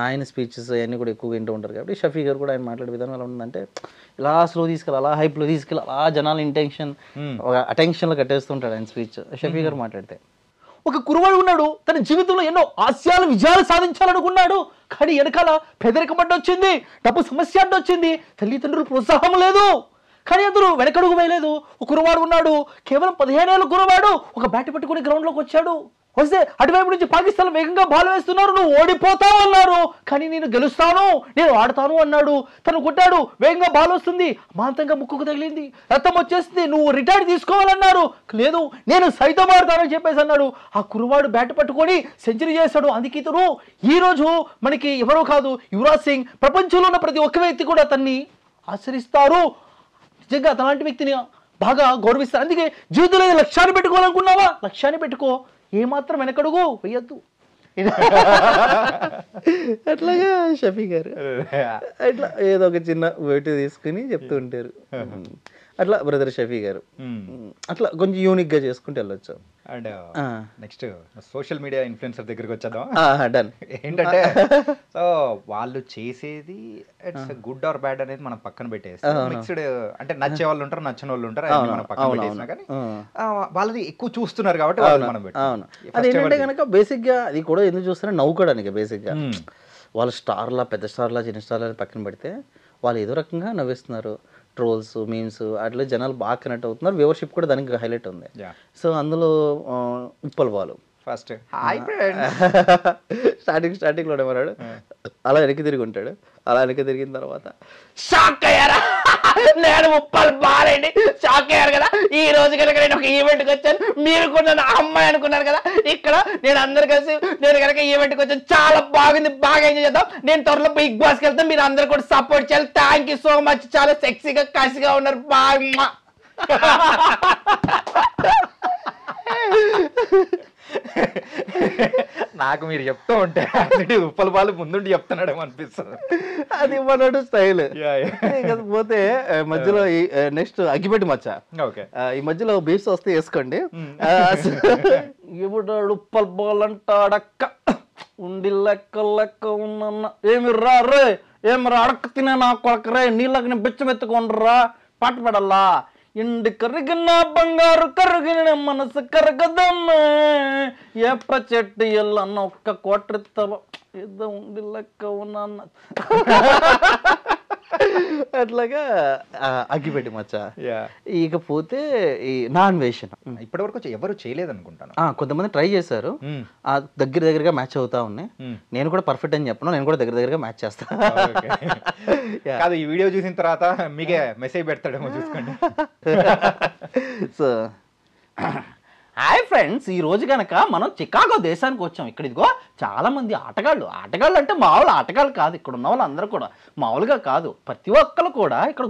ఆయన స్పీచెస్ అవన్నీ కూడా ఎక్కువగా వింటూ ఉంటారు. కాబట్టి షఫీ గారు కూడా ఆయన మాట్లాడే విధానం ఎలా ఉందంటే ఇలా స్లో తీసుకెళ్ళి, అలా హైప్లో తీసుకెళ్ళి, అలా జనాల అటెన్షన్లో కట్టేస్తుంటాడు ఆయన స్పీచ్. షఫీ గారు మాట్లాడితే, ఒక కురువాడు ఉన్నాడు, తన జీవితంలో ఎన్నో ఆశయాలు విజయాలు సాధించాలనుకున్నాడు, కానీ వెనకాల పేదరికం అడ్డొచ్చింది, డబ్బు సమస్య అడ్డొచ్చింది, తల్లిదండ్రులు ప్రోత్సాహం లేదు, కానీ అతను వెనకడుగు వేయలేదు. ఒక కురవాడు ఉన్నాడు, కేవలం 15 ఏళ్ళ కురవాడు, ఒక బ్యాట్ పట్టుకుని గ్రౌండ్లోకి వచ్చాడు. వస్తే అటువైపు నుంచి పాకిస్తాన్ వేగంగా బాల్ వేస్తున్నారు, నువ్వు ఓడిపోతావు అన్నారు, కానీ నేను గెలుస్తాను, నేను ఆడతాను అన్నాడు. తను కొట్టాడు, వేగంగా బాల్ వస్తుంది, మాంతంగా ముక్కుకు తగిలింది, రక్తం వచ్చేస్తుంది, నువ్వు రిటైర్ తీసుకోవాలన్నారు. లేదు నేను సైతం ఆడతానని చెప్పేసి అన్నాడు. ఆ కుర్రవాడు బ్యాట్ పట్టుకొని సెంచరీ చేశాడు. అందుకే ఇతను ఈ రోజు మనకి ఎవరో కాదు, యువరాజ్ సింగ్. ప్రపంచంలో ఉన్న ప్రతి ఒక్క వ్యక్తి కూడా అతన్ని ఆచరిస్తారు. నిజంగా అలాంటి వ్యక్తిని బాగా గౌరవిస్తారు. అందుకే జీవితంలో లక్ష్యాన్ని పెట్టుకోవాలనుకున్నావా, లక్ష్యాన్ని పెట్టుకో, ఏమాత్రం వెనకడుగు వేయద్దు. అట్లాగా షఫీ గారు అట్లా ఏదో ఒక చిన్న వెయిట్ తీసుకుని చెప్తూ ఉంటారు. అట్లా బ్రదర్ షఫీ గారు అట్లా కొంచెం యూనిక్ గా చేసుకుంటూ వెళ్ళొచ్చు. And next social media influencer దగ్గరికి వచ్చేద్దాం. డన్. ఏంటంటే సో వాళ్ళు చేసేది ఇట్స్ గుడ్ ఆర్ బ్యాడ్ అనేది మనం పక్కన పెట్టేస్తాం. మిక్స్డ్ అంటే నచ్చే వాళ్ళు ఉంటారు, నచ్చని వాళ్ళు ఉంటారు, మనం పక్కన పెట్టేసినా కానీ వాళ్ళది ఎక్కువ చూస్తున్నారు కాబట్టి మనం అవును. అది ఏంటంటే కనుక బేసిక్ గా అది కూడా ఎందుకు చూస్తారో నవ్వుకోవడానికి. బేసిక్ గా వాళ్ళు స్టార్లా, పెద్ద స్టార్లా, చిన్న స్టార్లా పక్కన పెడితే వాళ్ళు ఏదో రకంగా నవ్విస్తున్నారు. ట్రోల్స్, మీమ్స్ అట్లా జనాలు బాగా కనెక్ట్ అవుతున్నారు. వ్యూవర్షిప్ కూడా దానికి హైలైట్ ఉంది. సో అందులో ఉప్పల్ బాలు ఫస్ట్ స్టార్టింగ్ లో ఏమన్నాడు, అలా వెనక్కి తిరిగి ఉంటాడు. అలా వెనక్కి తిరిగిన తర్వాత షాక్ అయ్యారా, నేను ఉప్పల్ బాలండి, షాక్ అయ్యారు కదా. ఈ రోజు కనుక నేను ఒక ఈవెంట్కి వచ్చాను, మీరు కూడా నా అమ్మాయి అనుకున్నారు కదా. ఇక్కడ నేను అందరు కలిసి నేను కనుక ఈవెంట్కి వచ్చాను, చాలా బాగుంది, బాగా ఎంజాయ్ చేద్దాం. నేను త్వరలో బిగ్ బాస్కి వెళ్తాను, మీరు అందరు కూడా సపోర్ట్ చేయాలి. థ్యాంక్ యూ సో మచ్, చాలా సెక్సీగా కసిగా ఉన్నారు, బాగా. నాకు మీరు చెప్తూ ఉంటే ఉప్పల బాలు ముందుండి చెప్తున్నాడేమో అనిపిస్తుంది. అది మనోడు స్టైల్. పోతే మధ్యలో నెక్స్ట్ అగ్గిపెట్టి మచ్చ. ఓకే, ఈ మధ్యలో బీఫ్స్ వస్తే వేసుకోండి. ఇప్పుడు ఉప్పల్ బాల్ అంటాడక్క ఉండి లెక్క లెక్క ఉన్న ఏమి రా రే, ఏమి రా అడక్క తినే నా కొడకరే, నీళ్ళకి నేను బెచ్చమెత్తుకోండిరా, పాట పడల్లా. ఇండి కరిగిన బంగారు కరిగిన మనసు కరగదమ్మే, ఏప చెట్టు ఎల్లన్న ఒక్క కోట్రెత్తలో ఏదో ఉండి లెక్క ఉన్నా. అట్లాగా అగ్గిపెట్టి మచ్చ. ఇకపోతే ఈ నాన్ వేషన్ ఇప్పటి వరకు ఎవరు చేయలేదు అనుకుంటాను. కొంతమంది ట్రై చేశారు, దగ్గరగా మ్యాచ్ అవుతా ఉన్నాయి. నేను కూడా పర్ఫెక్ట్ అని చెప్పను, నేను కూడా దగ్గరగా మ్యాచ్ చేస్తాను. కాదు, ఈ వీడియో చూసిన తర్వాత మీకే మెసేజ్ పెడతాడేమో చూసుకోండి. సో హాయ్ ఫ్రెండ్స్, ఈ రోజు కనుక మనం చికాగో దేశానికి వచ్చాం. ఇక్కడ ఇదిగో చాలా మంది ఆటగాళ్ళు అంటే మామూలు ఆటగాళ్ళు కాదు, ఇక్కడ ఉన్న వాళ్ళందరూ కూడా మామూలుగా కాదు. ప్రతి ఒక్కరు కూడా ఇక్కడ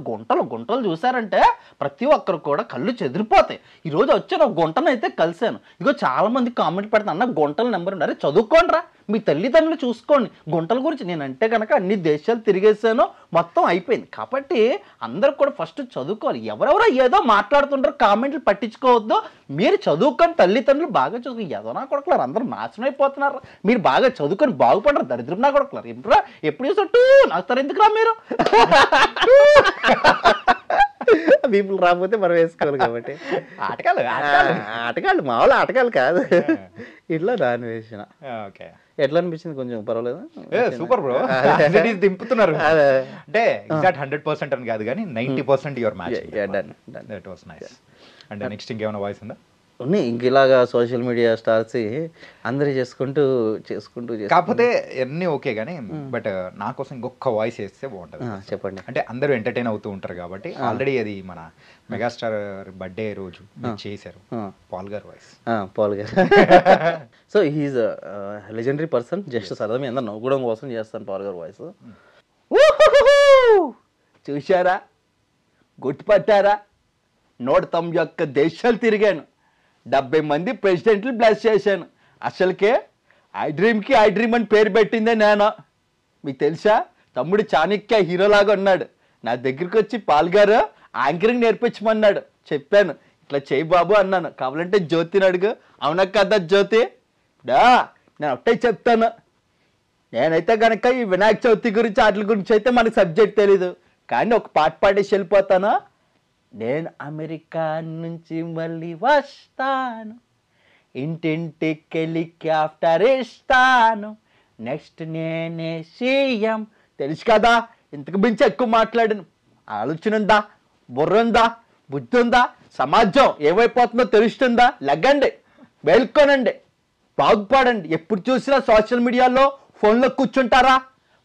గుంటలు చూసారంటే ప్రతి ఒక్కరు కూడా కళ్ళు చెదిరిపోతాయి. ఈరోజు వచ్చాను, ఒక గుంటను అయితే కలిశాను. ఇదిగో చాలా మంది కామెంట్ పెడతాను, అన్న గుంటల నెంబర్ ఉన్నారు, చదువుకోండి రా, మీ తల్లిదండ్రులు చూసుకోండి. గుంటల గురించి నేనంటే కనుక అన్ని దేశాలు తిరిగేసాను, మొత్తం అయిపోయింది. కాబట్టి అందరూ కూడా ఫస్ట్ చదువుకోవాలి. ఎవరెవరో ఏదో మాట్లాడుతుంటారు, కామెంట్లు పట్టించుకోవద్దు. మీరు చదువుకొని తల్లిదండ్రులు బాగా చదువుకుని ఏదో నా కొడుకులారు అందరూ నాశనం అయిపోతున్నారు. మీరు బాగా చదువుకొని బాగుపడరు, దరిద్రం నా కొడుకులారు. ఎప్పుడురా ఎప్పుడు చూసట్టు నాకు ఎందుకురా మీరు పీపుల్ రాకపోతే మనం వేసుకోవాలి. కాబట్టి ఆటగాళ్ళు మామూలు ఆటగాళ్ళు కాదు, ఇట్లా దాని వేసిన. ఎట్లా అనిపించింది? కొంచెం పర్వాలేదు, సూపర్ బ్రో. దింపుతున్నారు అంటే ఎగ్జాక్ట్ 100% అని కాదు కానీ 90% your match. That was nice. అంటే నెక్స్ట్ ఇంకేమైనా వాయిస్ ఉందా? ఉన్నాయి ఇంక ఇలాగా సోషల్ మీడియా స్టార్స్ అందరూ చేసుకుంటూ కాకపోతే అన్నీ ఓకే కానీ బట్ నా కోసం ఇంకొక వాయిస్ వేస్తే బాగుంటుంది. చెప్పండి. అంటే అందరూ ఎంటర్టైన్ అవుతూ ఉంటారు కాబట్టి ఆల్రెడీ అది మన మెగాస్టార్ బర్త్డే రోజు చేశారు Paul garu voice. Paul garu so he is legendary person. Just సరదా మీ అందరు నవ్వుకోవడం కోసం చేస్తాను పాల్ గారు వాయిస్. చూశారా, గుర్తుపట్టారా, 191 దేశాలు తిరిగాను, 70 మంది ప్రెసిడెంట్లు బ్లెస్ చేశాను. అసలుకే ఐ డ్రీమ్ అని పేరు పెట్టిందే నేను. మీకు తెలుసా, తమ్ముడు చాణక్య హీరోలాగా ఉన్నాడు. నా దగ్గరికి వచ్చి పాల్ గారు యాంకరింగ్ నేర్పించమన్నాడు. చెప్పాను, ఇట్లా చేయి బాబు అన్నాను. కావాలంటే జ్యోతిని అడుగు. అవునా కదా జ్యోతి? నేను ఒకటే చెప్తాను, నేనైతే కనుక ఈ వినాయక చవితి గురించి వాటి గురించి అయితే మనకు సబ్జెక్ట్ తెలీదు, కానీ ఒక పాట పాడేసి వెళ్ళిపోతాను. నేను అమెరికా నుంచి మళ్ళీ వస్తాను, ఇంటింటికి హెలికాప్టర్ ఇస్తాను, నెక్స్ట్ నేనే సీఎం. తెలుసు కదా, ఇంతకు మించి ఎక్కువ మాట్లాడాను. ఆలోచన ఉందా, బుర్ర ఉందా, బుద్ధి ఉందా, సమాజం ఏమైపోతుందో తెలుస్తుందా? లగ్గండి, మేల్కొనండి. బాగుపడండి. ఎప్పుడు చూసినా సోషల్ మీడియాలో ఫోన్లో కూర్చుంటారా?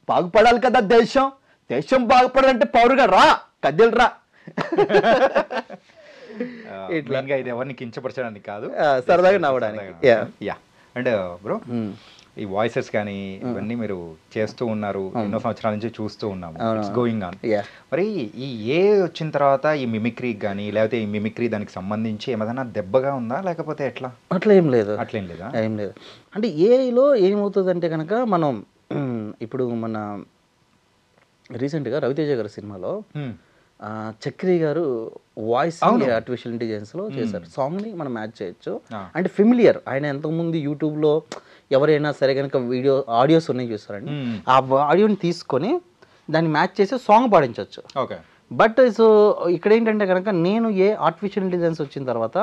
బాగుపడాలి కదా దేశం. దేశం బాగుపడాలంటే పౌరుగా రా, కదిలిరా. ఇట్లా ఇది ఎవరిని కించపరచడానికి కాదు, సరదాగా నవ్వడానికి. యా. అండ్ బ్రో, ఈ వాయిసెస్ కానీ ఇవన్నీ మీరు చేస్తూ ఉన్నారు, ఎన్నో సంవత్సరాల నుంచి చూస్తూ ఉన్నాము, ఇట్స్ గోయింగ్ ఆన్. మరి ఈ ఏ వచ్చిన తర్వాత ఈ మిమిక్రీ కానీ లేకపోతే ఈ మిమిక్రీ దానికి సంబంధించి ఏమైనా దెబ్బగా ఉందా లేకపోతే ఎట్లా? అట్లా ఏం లేదు, అట్లేం లేదా? ఏం లేదు. అంటే ఏఐలో ఏమవుతుందంటే కనుక మనం ఇప్పుడు మన రీసెంట్గా రవితేజ గారి సినిమాలో చక్రి గారు వాయిస్ ఆర్టిఫిషియల్ ఇంటెలిజెన్స్లో చేశారు. సాంగ్ని మనం మ్యాచ్ చేయొచ్చు. అంటే ఫెమిలియర్, ఆయన ఎంతకుముందు యూట్యూబ్లో ఎవరైనా సరే కనుక ఆడియోస్ ఉన్నాయి చూస్తారండి, ఆ ఆడియోని తీసుకొని దాన్ని మ్యాచ్ చేసి సాంగ్ పాడించవచ్చు. ఓకే. బట్ సో ఇక్కడ ఏంటంటే కనుక నేను ఆర్టిఫిషియల్ ఇంటెలిజెన్స్ వచ్చిన తర్వాత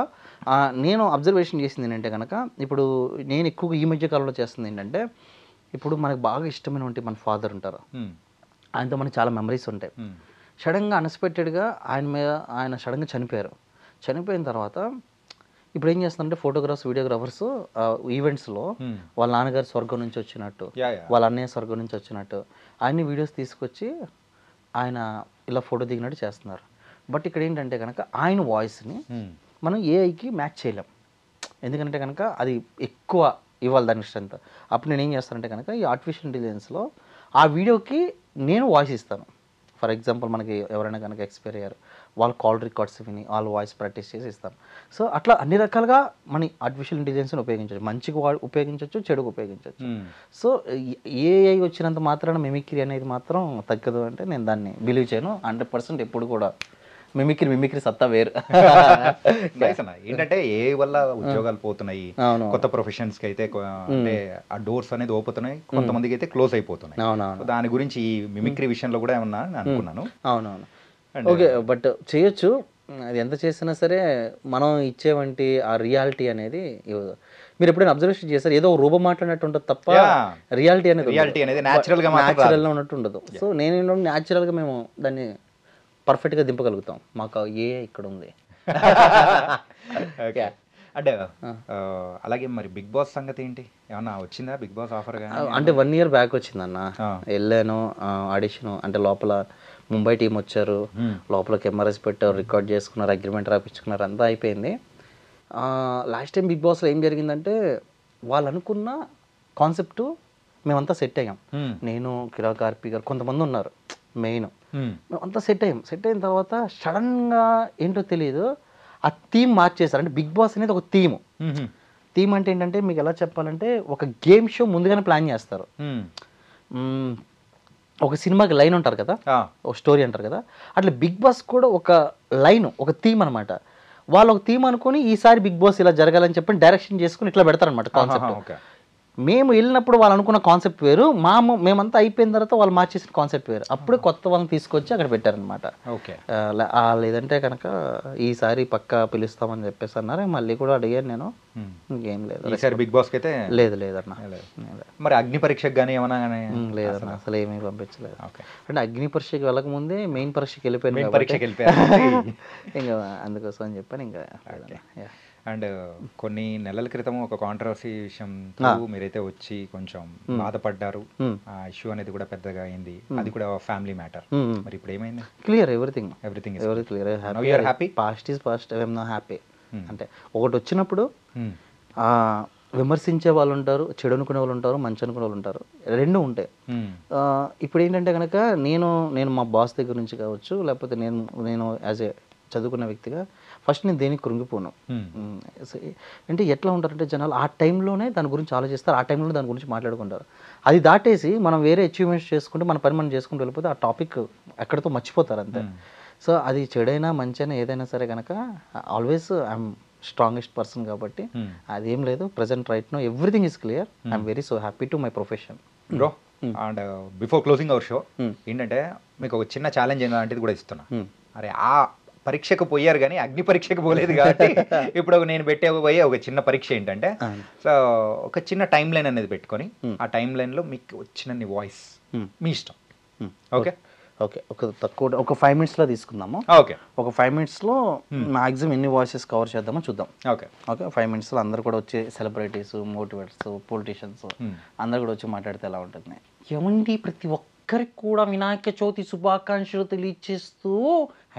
నేను అబ్జర్వేషన్ చేసింది ఏంటంటే కనుక ఇప్పుడు నేను ఎక్కువగా ఈ మధ్య కాలంలో చేస్తుంది ఏంటంటే, ఇప్పుడు మనకు బాగా ఇష్టమైనటువంటి మన ఫాదర్ ఉంటారు, ఆయనతో మనకు చాలా మెమరీస్ ఉంటాయి. సడన్గా అన్ఎక్స్పెక్టెడ్గా ఆయన సడన్గా చనిపోయారు. చనిపోయిన తర్వాత ఇప్పుడు ఏం చేస్తారంటే ఫోటోగ్రాఫర్స్, వీడియోగ్రాఫర్స్ ఈవెంట్స్లో వాళ్ళ నాన్నగారు స్వర్గం నుంచి వచ్చినట్టు, వాళ్ళ అన్నయ్య స్వర్గం నుంచి వచ్చినట్టు అన్ని వీడియోస్ తీసుకొచ్చి ఆయన ఇలా ఫోటో దిగినట్టు చేస్తున్నారు. బట్ ఇక్కడ ఏంటంటే కనుక ఆయన వాయిస్ని మనం ఏఐకి మ్యాచ్ చేయలేం. ఎందుకంటే కనుక అది ఎక్కువ ఇవ్వాలి దాని స్ట్రెంత్. అప్పుడు నేను ఏం చేస్తానంటే కనుక ఈ ఆర్టిఫిషియల్ ఇంటెలిజెన్స్లో ఆ వీడియోకి నేను వాయిస్ ఇస్తాను. ఫర్ ఎగ్జాంపుల్ మనకి ఎవరైనా కనుక ఎక్స్పైర్ అయ్యారు, వాళ్ళ కాల్ రికార్డ్స్ విని వాళ్ళ వాయిస్ ప్రాక్టీస్ చేసి ఇస్తాను. సో అట్లా అన్ని రకాలుగా మన ఆర్టిఫిషియల్ ఇంటెలిజెన్స్ని ఉపయోగించవచ్చు. మంచిగా ఉపయోగించవచ్చు, చెడుకు ఉపయోగించవచ్చు. సో ఏఐ వచ్చినంత మాత్రాన మిమిక్రీ అనేది మాత్రం తగ్గదు అంటే నేను దాన్ని బిలీవ్ చేయను. 100% ఎప్పుడు కూడా మిమిక్రీ సత్తా వేరు. ఏంటంటే ఏ వల్ల ఉద్యోగాలు పోతున్నాయి, కొత్త ప్రొఫెషన్స్ కి అయితే అంటే ఆ డోర్స్ అనేది ఓపుతున్నాయి, కొంతమందికి అయితే క్లోజ్ అయిపోతున్నాయి. దాని గురించి ఈ మిమిక్రీ విషయంలో కూడా ఏమన్నా అనుకున్నాను. అవునవును, ఓకే. బట్ చేయొచ్చు, అది ఎంత చేసినా సరే మనం ఇచ్చేవంటి ఆ రియాలిటీ అనేది ఇవ్వదు. మీరు ఎప్పుడైనా అబ్జర్వేషన్ చేస్తారు, ఏదో రూపం మాట్లాడినట్టు ఉంటుంది తప్ప రియాలిటీ అనేది న్యాచురల్గా ఉన్నట్టు ఉండదు. సో నేను న్యాచురల్గా మేము దాన్ని పర్ఫెక్ట్గా దింపగలుగుతాం. మాకు ఏ ఇక్కడ ఉంది. అంటే అలాగే మరి బిగ్ బాస్ సంగతి ఏంటి, ఏమన్నా వచ్చిందా బిగ్ బాస్ ఆఫర్? అంటే 1 year బ్యాక్ వచ్చిందన్న, వెళ్ళాను ఆడిషన్. అంటే లోపల ముంబై టీం వచ్చారు, లోపల కెమెరాస్ పెట్టారు, రికార్డ్ చేసుకున్నారు, అగ్రిమెంట్ రాపించుకున్నారు, అంతా అయిపోయింది. లాస్ట్ టైం బిగ్ బాస్లో ఏం జరిగిందంటే వాళ్ళు అనుకున్న కాన్సెప్ట్ మేమంతా సెట్ అయ్యాం. నేను, కిరా కార్పి గారు, కొంతమంది ఉన్నారు మెయిన్, మేమంతా సెట్ అయిన తర్వాత సడన్గా ఏంటో తెలియదు ఆ థీమ్ మార్చేశారు. అంటే బిగ్ బాస్ అనేది ఒక థీమ్ అంటే ఏంటంటే మీకు ఎలా చెప్పాలంటే ఒక గేమ్ షో ముందుగానే ప్లాన్ చేస్తారు. ఒక సినిమాకి లైన్ ఉంటారు కదా, ఒక స్టోరీ అంటారు కదా, అట్లా బిగ్ బాస్ కూడా ఒక లైన్, ఒక థీమ్ అనమాట. వాళ్ళు ఒక థీమ్ అనుకుని ఈసారి బిగ్ బాస్ ఇలా జరగాలని చెప్పి డైరెక్షన్ చేసుకుని ఇట్లా పెడతారనమాట కాన్సెప్ట్. మేము వెళ్ళినప్పుడు వాళ్ళు అనుకున్న కాన్సెప్ట్ వేరు, మేమంతా అయిపోయిన తర్వాత వాళ్ళు మార్చేసిన కాన్సెప్ట్ వేరు. అప్పుడు కొత్త వాళ్ళని తీసుకొచ్చి అక్కడ పెట్టారనమాట. లేదంటే కనుక ఈసారి పక్కా పిలుస్తామని చెప్పేసి అన్నారు. మళ్ళీ కూడా అడిగాను నేను, ఇంకేం లేదు బిగ్ బాస్ అయితే లేదన్న. మరి అగ్ని పరీక్షకు కానీ ఏమన్నా లేదన్న, అసలు ఏమీ పంపించలేదు. అంటే అగ్ని పరీక్షకి వెళ్ళకముందే మెయిన్ పరీక్షకి వెళ్ళిపోయాను, ఇంకా అందుకోసం అని చెప్పాను. ఇంకా అండ్ కొన్ని నెలల క్రితం ఒక కాంట్రవర్సీ విషయం మీరైతే వచ్చి కొంచెం బాధపడ్డారు, ఆ ఇష్యూ అనేది కూడా పెద్దగా అయింది, అది కూడా ఫ్యామిలీ మ్యాటర్. మరి ఇప్పుడు ఏమైంది? Clear, everything clear, happy, past is past, I'm not happy. అంటే ఒకటి వచ్చినప్పుడు విమర్శించే వాళ్ళు ఉంటారు, చెడు అనుకునే వాళ్ళు ఉంటారు, మంచి అనుకునే వాళ్ళు ఉంటారు, రెండు ఉంటాయి. ఇప్పుడు ఏంటంటే కనుక నేను మా బాస్ దగ్గర నుంచి కావచ్చు, లేకపోతే నేను యాజ్ ఏ చదువుకున్న వ్యక్తిగా ఫస్ట్ నేను దేనికి కృంగిపోను. అంటే ఎట్లా ఉంటారంటే జనాలు ఆ టైంలోనే దాని గురించి ఆలోచిస్తారు, ఆ టైంలోనే దాని గురించి మాట్లాడుకుంటారు. అది దాటేసి మనం వేరే అచీవ్మెంట్స్ చేసుకుంటూ మన పని మనం చేసుకుంటూ వెళ్ళిపోతే ఆ టాపిక్ ఎక్కడితో మర్చిపోతారు అంతే. సో అది చెడైనా మంచైనా ఏదైనా సరే కనుక ఆల్వేస్ ఐఎమ్ స్ట్రాంగెస్ట్ పర్సన్ కాబట్టి అదేం లేదు. Present right know everything is clear. I'm very so happy to my profession. Bro, and before closing our show ఏంటంటే మీకు ఒక చిన్న ఛాలెంజ్ ఏంటంటే కూడా ఇస్తున్నా. అరే ఆ పరీక్షకు పోయారు కానీ అగ్ని పరీక్షకు పోలేదు కాబట్టి ఇప్పుడు నేను పెట్టే ఒక చిన్న పరీక్ష ఏంటంటే, సో ఒక చిన్న టైం లైన్ అనేది పెట్టుకొని ఆ టైం లైన్లో మీకు వచ్చిన వాయిస్ మీ ఇష్టం, ఓకే, ఓకే, ఒక 5 minutesలో తీసుకుందాము. ఓకే, ఒక 5 minutesలో మ్యాక్సిమం ఎన్ని వాయిసెస్ కవర్ చేద్దామో చూద్దాం. ఓకే, 5 minutesలో అందరు కూడా వచ్చి సెలబ్రిటీస్, మోటివేటర్స్, పొలిటీషియన్స్ అందరు కూడా వచ్చి మాట్లాడితే ఎలా ఉంటుంది? ఏమండి ప్రతి ఒక్కరికి కూడా వినాయక చవితి శుభాకాంక్షలు తెలియజేస్తూ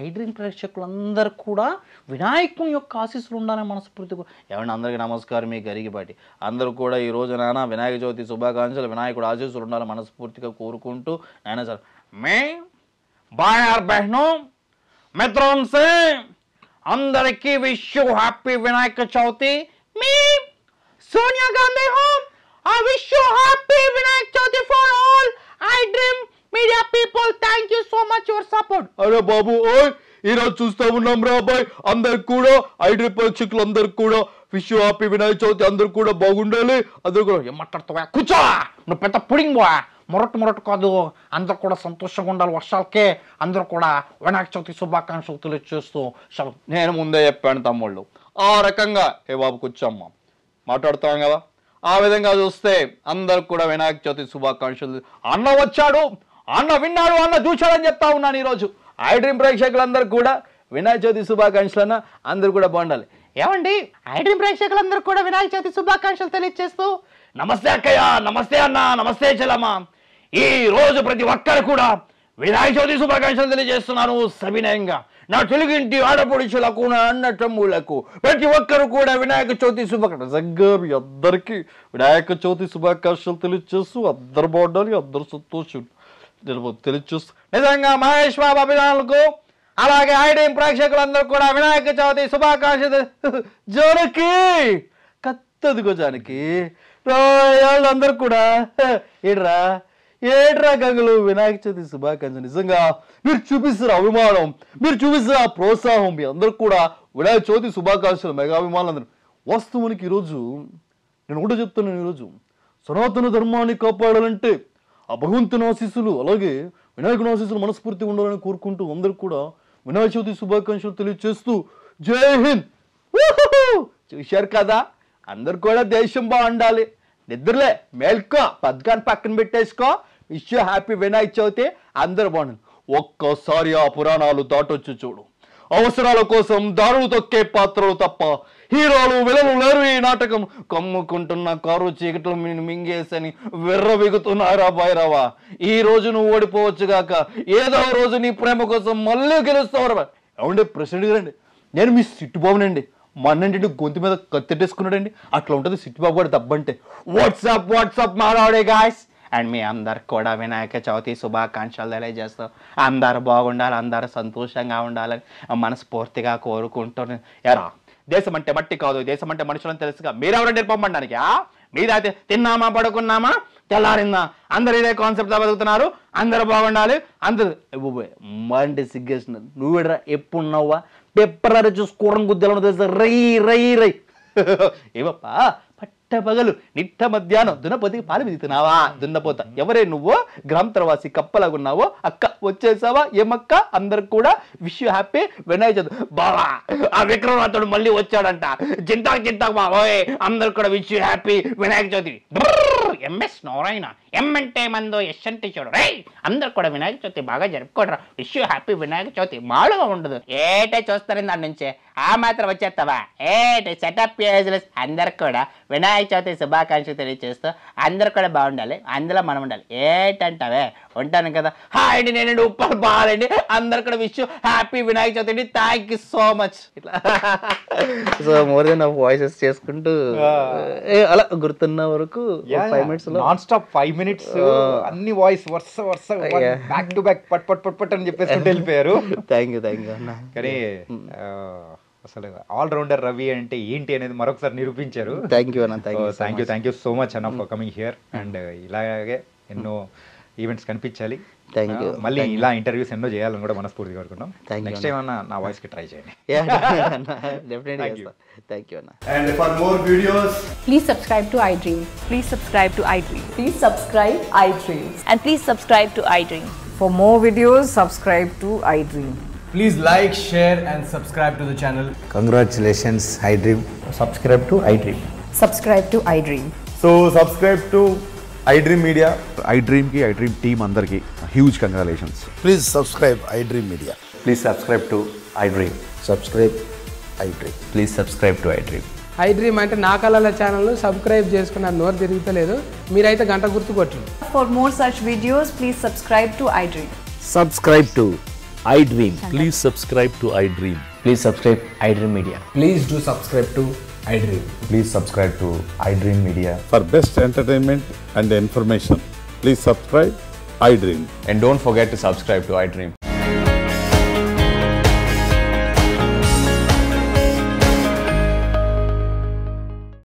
ఐడ్రీమ్ ప్రేక్షకులందరూ కూడా వినాయకుని యొక్క ఆశీస్సులు ఉండాలని మనస్ఫూర్తిగా. ఏమండి అందరికీ నమస్కారం, మీ గరిగిపాటి. అందరూ కూడా ఈ రోజు నాన్న వినాయక చవితి శుభాకాంక్షలు, వినాయకుడు ఆశీస్సులు ఉండాలని మనస్ఫూర్తిగా కోరుకుంటూ నాయన సార్ మే భాయ్ और बहनों मित्रों से అందరికీ wish you happy Vinayaka Chavithi. Me Sonia Gandhi home I wish you happy Vinayak Chavithi for all iDream media people. Thank you so much your support. అరే బాబు ఓయ్, ఈరోజు చూస్తూ ఉన్నాం రా అబ్బాయి, అందరికి కూడా ఐడ్రీ ప్రేక్షకులు అందరికి కూడా wish you happy Vinayaka Chavithi. అందరు కూడా బాగుండాలి. అందరు కూడా ఏం మాట్లాడుతావా? కూర్చో, నువ్వు పెద్ద పుడింగ్ బా. మొరటు కాదు, అందరు కూడా సంతోషంగా ఉండాలి. వర్షాలకే అందరూ కూడా వినాయక చవితి శుభాకాంక్షలు తెలియజేస్తూ. నేను ముందే చెప్పాను తమ్ముళ్ళు, ఆ రకంగా ఏ బాబు కూర్చోమ్మా మాట్లాడుతాం కదా, ఆ విధంగా చూస్తే అందరు కూడా వినాయక చవితి శుభాకాంక్షలు. అన్న వచ్చాడు, అన్న విన్నాడు, అన్న చూశాడని చెప్తా ఉన్నాను. ఈరోజు ఐడ్రీమ్ ప్రేక్షకులందరూ కూడా వినాయక చవితి శుభాకాంక్షలన్న అందరూ కూడా బాగుండాలి. ఏమండి ఐడ్రీమ్ ప్రేక్షకులందరూ కూడా వినాయక చవితి శుభాకాంక్షలు తెలియజేస్తూ. నమస్తే అక్కయ్య, నమస్తే అన్న, నమస్తే చెల్లమ్మ. ఈ రోజు ప్రతి ఒక్కరు కూడా వినాయక చవితి శుభాకాంక్షలు తెలియజేస్తున్నాను సవినయంగా. నా తెలుగింటి ఆడపడుచులకు, నా అన్న తమ్ముళ్లకు, ప్రతి ఒక్కరు కూడా వినాయక చవితి శుభాకాంక్షలు. మీ అందరికీ వినాయక చవితి శుభాకాంక్షలు తెలియజేస్తూ అందరు బాగుండాలి, అందరు సంతోషం తెలియజేస్తూ నిజంగా మహేష్ బాబు అభిమానులకు, అలాగే ఐడ్రీమ్ ప్రేక్షకులందరూ కూడా వినాయక చవితి శుభాకాంక్షలు. జానకి కత్తదిగో జానకి, వాళ్ళందరూ కూడా ఏడ్రా గంగులు వినాయక చవితి శుభాకాంక్షలు. నిజంగా మీరు చూపిస్తున్న అభిమానం, మీరు చూపిస్తున్న ప్రోత్సాహం, మీ అందరూ కూడా వినాయక చవితి శుభాకాంక్షలు. మెగా అభిమానులు అందరూ. వాస్తవానికి ఈరోజు నేను కూడా చెప్తున్నాను, ఈరోజు సనాతన ధర్మాన్ని కాపాడాలంటే ఆ భగవంతుని ఆశీస్సులు, అలాగే వినాయకుని ఆశీస్సులు మనస్ఫూర్తిగా ఉండాలని కోరుకుంటూ అందరూ కూడా వినాయక చవితి శుభాకాంక్షలు తెలియజేస్తూ జై హింద్. చూశారు కదా, అందరు కూడా దేశం బాగుండాలి. నిద్రలే మేల్కో, పద్గాన్ని పక్కన పెట్టేసుకో. Wish you happy Vinayaka Chavithi. అందరు బాగుండాలి. ఒక్కసారి ఆ పురాణాలు దాటొచ్చు చూడు. అవసరాల కోసం దారులు తొక్కే పాత్రలు తప్ప హీరోలు విలలు లేరు. ఈ నాటకం కమ్ముకుంటున్న కారు చీకట్లు మింగేసని విర్రవిగుతున్నారా భైరవా. ఈ రోజు నువ్వు ఓడిపోవచ్చు గాక, ఏదో రోజు నీ ప్రేమ కోసం మళ్ళీ గెలుస్తావు. ఏమండి ప్రెసిడెంట్ గారండి, నేను మీ సిట్టుబాబునండి. మా అన్నంటి గొంతు మీద కత్తెట్టేసుకున్నాడండి. అట్లా ఉంటుంది సిట్టుబాబు గారు దబ్బంటే. వాట్సాప్ మాట్లాడే గాయస్. అండ్ మీ అందరికి కూడా వినాయక చవితి శుభాకాంక్షలు తెలియజేస్తాం. అందరు బాగుండాలి, అందరూ సంతోషంగా ఉండాలని మనస్ఫూర్తిగా కోరుకుంటున్నాను. ఎరా, దేశం అంటే మట్టి కాదు, దేశం అంటే మనుషులని తెలుసుగా. మీరెవరంటే పంపడానికి? మీరైతే తిన్నామా, పడుకున్నామా, తెల్లారిందా, అందరు ఇదే కాన్సెప్ట్ బతుకుతున్నారు. అందరూ బాగుండాలి. అందరూ అంటే సిగ్గేస్తున్నారు. నువ్వేడ్రా ఎప్పుడు నవ్వా పెప్పరారు చూసుకోవడం గుద్దెలను తెలుసా. రై ఏమప్పా పట్టపగలు నిట్ట మధ్యాహ్నం దున్నపోతికి పాలు మిగుతున్నావా? దున్నపోతా ఎవరే నువ్వు? గ్రామతరవాసి కప్పలాగున్నావో అక్క వచ్చేసావా? ఏమక్క? అందరికి కూడా wish you happy Vinayaka Chavithi. బావా ఆ విక్రమార్కుడు మళ్ళీ వచ్చాడంట. చింతాకు బాబోయ్, అందరు కూడా wish you happy Vinayaka Chavithi. M S Narayana, M అంటే మందో, ఎస్ అంటే చూడు. రై అందరు కూడా వినాయక చవితి బాగా జరుపుకోడరా. Wish you happy Vinayaka Chavithi. మామూలుగా ఉండదు. ఏటే చూస్తారని దాని నుంచే ఆ మాత్రం వచ్చేస్తావా? ఏటే సెటప్ యూజ్లెస్. అందరికి కూడా వినాయక చవితి శుభాకాంక్షలు తెలియజేస్తూ అందరు కూడా బాగుండాలి, అందులో మనం ఉండాలి. ఏటంటావే ఉంటాను కదా. హాయ్ అండి, నేను ఉప్పల్ బాగాలండి. అందరు కూడా wish you happy Vinayaka Chavithi అండి. Thank you so much. ఇట్లా సో మోర్ దెన్ వాయిసెస్ చేసుకుంటూ అలా గుర్తున్న వరకు 5 minutes లో నాన్ స్టాప్ 5 minutes అన్ని వాయిస్ వరుస బ్యాక్ టు బ్యాక్ పట్ అని చెప్పేసుకుంటూ వెళ్ళిపోయారు. థ్యాంక్ యూ అన్న. కానీ అసలు ఆల్ రౌండర్ రవి అంటే ఏంటి అనేది మరొకసారి నిరూపించారు. Thank you thank you so much అన్న ఫర్ కమింగ్ హియర్. అండ్ ఇలాగే ఎన్నో ఈవెంట్స్ కనిపించాలి. Thank you. మళ్ళీ ఇలా ఇంటర్వ్యూస్ ఎన్నో చేయాలని కూడా మనస్ఫూర్తిగా కోరుకుంటాం. నెక్స్ట్ టైం అన్న నా వాయిస్ కి ట్రై చేయండి. థ్యాంక్ యూ అన్న. And for more videos, Please subscribe to iDream. Please subscribe to iDream. Please subscribe iDream. And please subscribe to iDream. For more videos, subscribe to iDream. please like, share and subscribe to the channel. Congratulations, iDream. Subscribe to iDream. Subscribe to iDream. So subscribe to iDream Media. iDream team అందరికి huge congratulations. Please subscribe iDream Media. Please subscribe to iDream. Subscribe iDream. Please subscribe to iDream. iDream అంటే నా కళల channel subscribe చేసుకున్నారు, నోరు తిరుగుతలేదు, మీరైతే గంట గుర్తు కొట్టండి. For more such videos, please subscribe to iDream. Subscribe to iDream. Please subscribe to iDream. Please subscribe iDream Media. Please do subscribe to iDream. Please subscribe to iDream Media. For best entertainment and information, please subscribe iDream. And don't forget to subscribe to iDream.